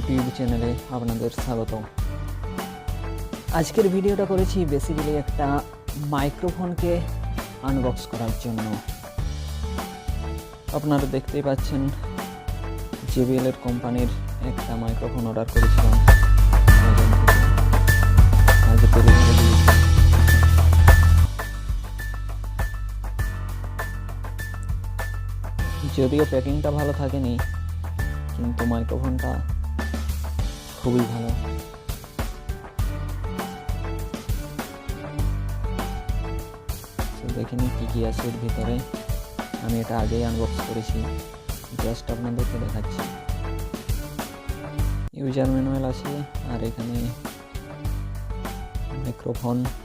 YouTube চ্যানেলে আপনাদের স্বাগত। আজকের ভিডিওটা করেছি বেসিক্যালি একটা মাইক্রোফোনকে আনবক্স করার জন্য। আপনারা দেখতেই পাচ্ছেন JBL এর কোম্পানির একটা মাইক্রোফোন অর্ডার করেছিলাম অ্যামাজন থেকে। আজ ডেলিভারি দিয়েছি। যদিও প্যাকিংটা ভালো থাকেনি, কিন্তু মাইক্রোফোনটা খুবই ভালো। দেখিনি কি আছে এর ভিতরে। আমি এটা আগেই আনবক্স করেছি, জাস্ট আপনাদেরকে দেখাচ্ছি। ইউজার ম্যানুয়াল আছে, আর এখানে মাইক্রোফোন